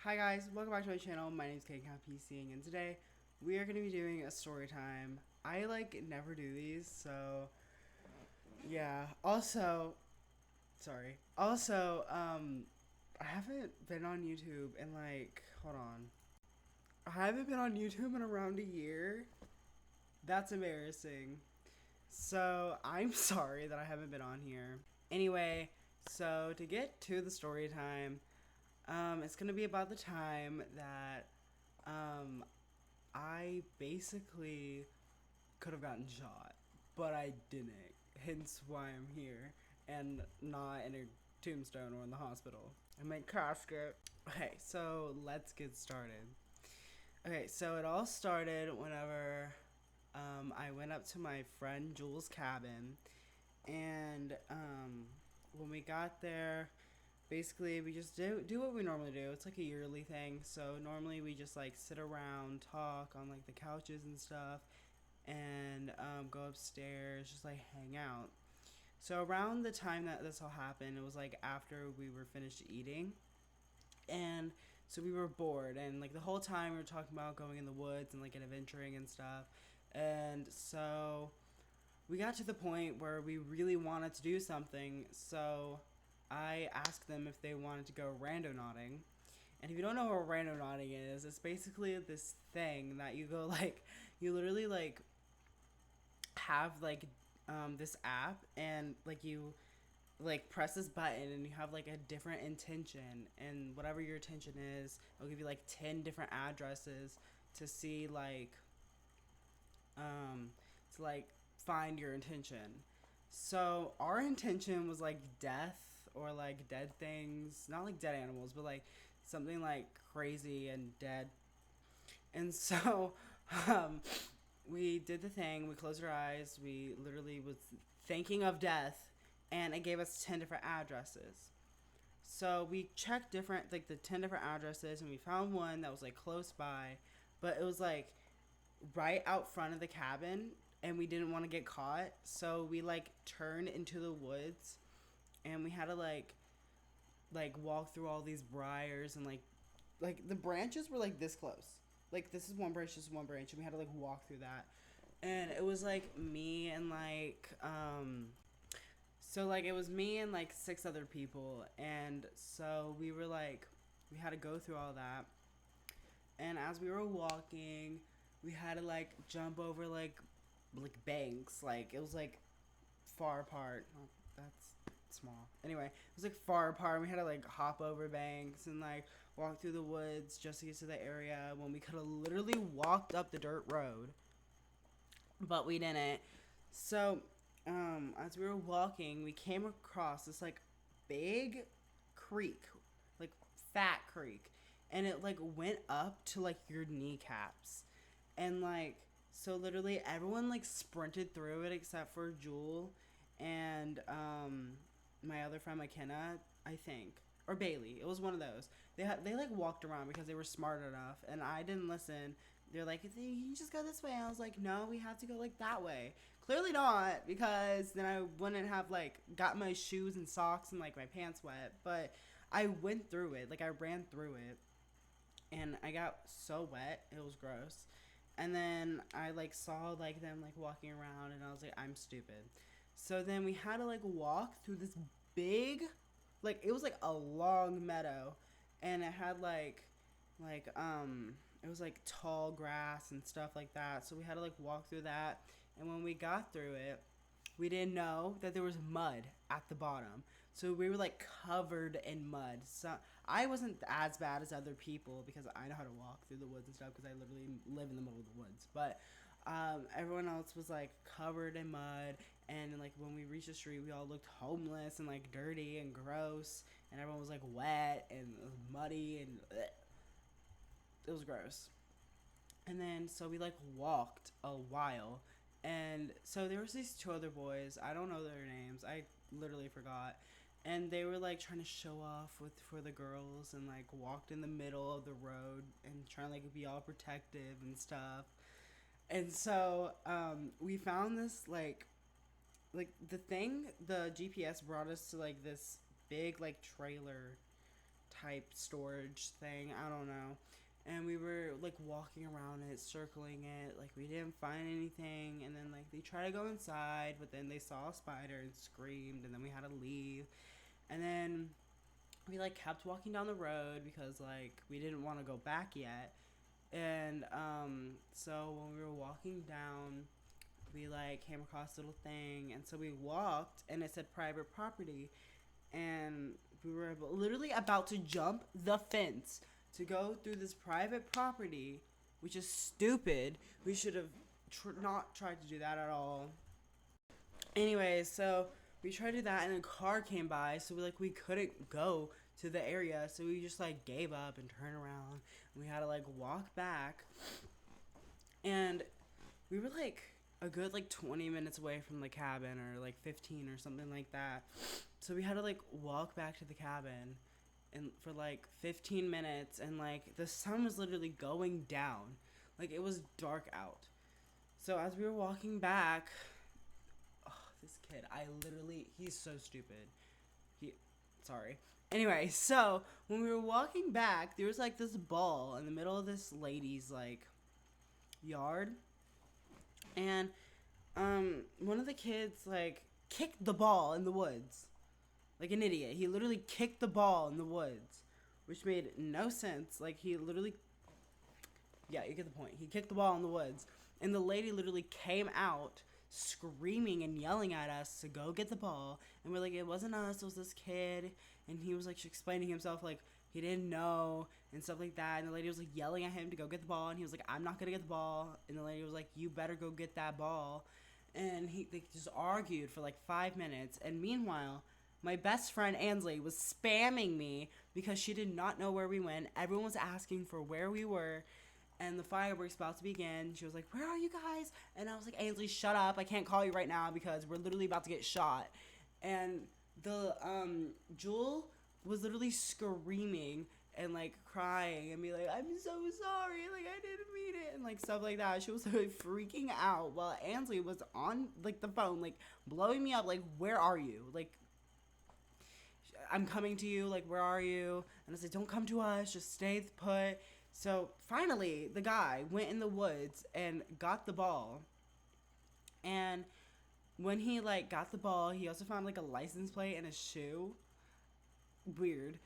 Hi guys, welcome back to my channel. My name is caden, and today we are going to be doing a story time. I never do these, so yeah. Also, I haven't been on YouTube in hold on. I haven't been on YouTube in around a year. That's embarrassing. So, I'm sorry that I haven't been on here. Anyway, so to get to the story time, it's gonna be about the time that um, I basically could have gotten shot, but I didn't. Hence why I'm here and not in a tombstone or in the hospital. I meant casket. Okay, so let's get started. Okay, so it all started whenever I went up to my friend Jules' cabin, and when we got there, basically we just do what we normally do. It's like a yearly thing, so normally we just sit around, talk on the couches and stuff, and go upstairs, just hang out. So around the time that this all happened, it was after we were finished eating, and so we were bored, and the whole time we were talking about going in the woods and adventuring and stuff. And so we got to the point where we really wanted to do something, so I asked them if they wanted to go randonauting. And if you don't know what randonauting is, it's basically this thing that you go you literally have this app, and you press this button and you have a different intention, and whatever your intention is, it'll give you 10 different addresses to see um to find your intention. So our intention was death or dead things, not dead animals, but something crazy and dead. And so um we did the thing, we closed our eyes, we literally was thinking of death, and it gave us 10 different addresses. So we checked different the 10 different addresses, and we found one that was close by, but it was right out front of the cabin, and we didn't want to get caught, so we turned into the woods, and we had to walk through all these briars, and the branches were this close. This is one branch, this is one branch, and we had to walk through that. And it was me and so it was me and six other people, and so we were we had to go through all that. And as we were walking, we had to jump over banks. It was far apart. Oh, that's small. Anyway, it was far apart, and we had to hop over banks and walk through the woods just to get to the area when we could have literally walked up the dirt road, but we didn't. So as we were walking, we came across this big creek, fat creek, and it went up to your kneecaps. And so literally everyone sprinted through it except for Jewel and my other friend McKenna, I think, or Bailey. It was one of those. They walked around because they were smart enough, and I didn't listen. They're like, you just go this way. And I was like, no, we have to go that way. Clearly not, because then I wouldn't have got my shoes and socks and my pants wet. But I went through it. I ran through it, and I got so wet, it was gross. And then I saw them walking around, and I was like, I'm stupid. So then we had to walk through this big, it was a long meadow, and it had it was tall grass and stuff like that. So we had to walk through that. And when we got through it, we didn't know that there was mud at the bottom. So we were covered in mud. So I wasn't as bad as other people because I know how to walk through the woods and stuff, because I literally live in the middle of the woods. But everyone else was covered in mud, and when we reached the street, we all looked homeless and dirty and gross, and everyone was wet and muddy, and bleh. It was gross. And then so we walked a while, and so there was these two other boys. I don't know their names. I literally forgot. And they were trying to show off for the girls, and walked in the middle of the road and trying to be all protective and stuff. And so we found this the GPS brought us to this big trailer type storage thing. I don't know. And we were like walking around it, circling it. Like we didn't find anything. And then like they tried to go inside, but then they saw a spider and screamed. And then we had to leave. And then we like kept walking down the road because like we didn't want to go back yet. And so when we were walking down, we like came across a little thing, and so we walked, and it said private property, and we were literally about to jump the fence to go through this private property, which is stupid. We should have not tried to do that at all. Anyways, so we tried to do that, and a car came by, so we couldn't go to the area, so we just like gave up and turned around, and we had to like walk back, and we were like a good like 20 minutes away from the cabin, or like 15 or something like that. So we had to like walk back to the cabin and for like 15 minutes, and like the sun was literally going down. Like it was dark out. So as we were walking back, oh, this kid, he's so stupid. Sorry. Anyway, so when we were walking back, there was like this ball in the middle of this lady's like yard, and one of the kids like kicked the ball in the woods like an idiot. He literally kicked the ball in the woods, which made no sense. Like he literally, yeah, you get the point. He kicked the ball in the woods, and the lady literally came out screaming and yelling at us to go get the ball, and we're like, it wasn't us, it was this kid. And he was like explaining himself like he didn't know and stuff like that, and the lady was like yelling at him to go get the ball, and he was like, I'm not gonna get the ball, and the lady was like, you better go get that ball. And they just argued for like 5 minutes, and meanwhile my best friend Ansley was spamming me because she did not know where we went. Everyone was asking for where we were, and the fireworks about to begin. She was like, where are you guys? And I was like, Ansley, shut up, I can't call you right now because we're literally about to get shot. And the Jewel was literally screaming and like crying and be like, I'm so sorry, like I didn't mean it, and like stuff like that. She was like freaking out while Ansley was on like the phone like blowing me up, like, where are you, like I'm coming to you, like where are you? And I said, don't come to us, just stay put. So finally the guy went in the woods and got the ball, and when he like got the ball, he also found like a license plate in his shoe. Weird.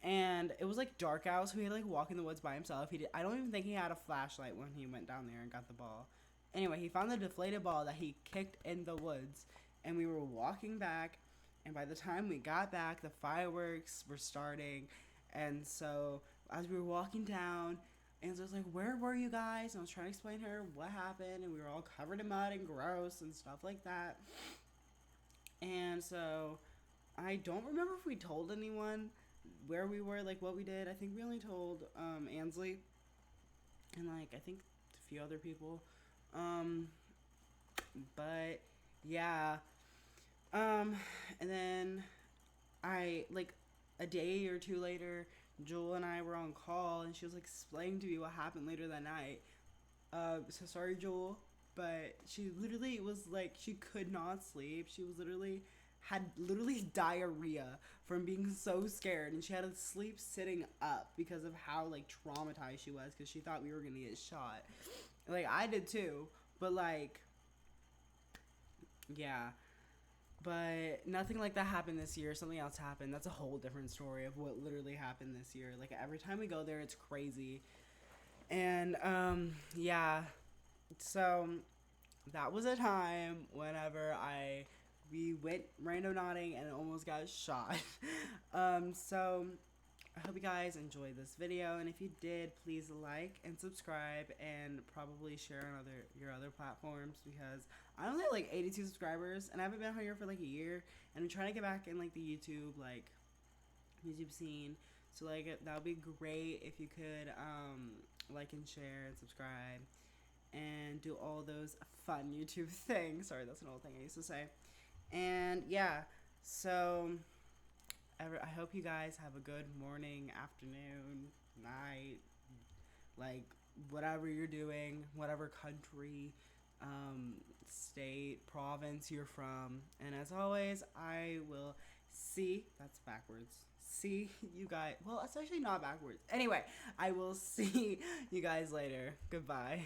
And it was like dark out, so he had to like walk in the woods by himself. I don't even think he had a flashlight when he went down there and got the ball. Anyway, he found the deflated ball that he kicked in the woods, and we were walking back, and by the time we got back, the fireworks were starting. And so as we were walking down, Ansley was like, where were you guys? And I was trying to explain to her what happened, and we were all covered in mud and gross and stuff like that. And so I don't remember if we told anyone where we were, like what we did. I think we only told Ansley and like I think a few other people. But yeah. And then I like a day or two later, Jewel and I were on call, and she was like explaining to me what happened later that night. So sorry, Jewel, but she literally was like, she could not sleep. She was had diarrhea from being so scared, and she had to sleep sitting up because of how like traumatized she was, because she thought we were gonna get shot. Like I did too, but like, yeah. But nothing like that happened this year. Something else happened. That's a whole different story of what literally happened this year. Like every time we go there, it's crazy. And yeah. So that was a time whenever we went randonauting and almost got shot. So I hope you guys enjoyed this video, and if you did, please like and subscribe, and probably share on your other platforms, because I only have like 82 subscribers, and I haven't been on here for like a year, and I'm trying to get back in like the YouTube scene. So like that would be great if you could like and share and subscribe and do all those fun YouTube things. Sorry, that's an old thing I used to say. And yeah, so I hope you guys have a good morning, afternoon, night, like whatever you're doing, whatever country, state, province you're from. And as always, I will that's backwards. see you guys. Well, it's actually not backwards. Anyway, I will see you guys later. Goodbye.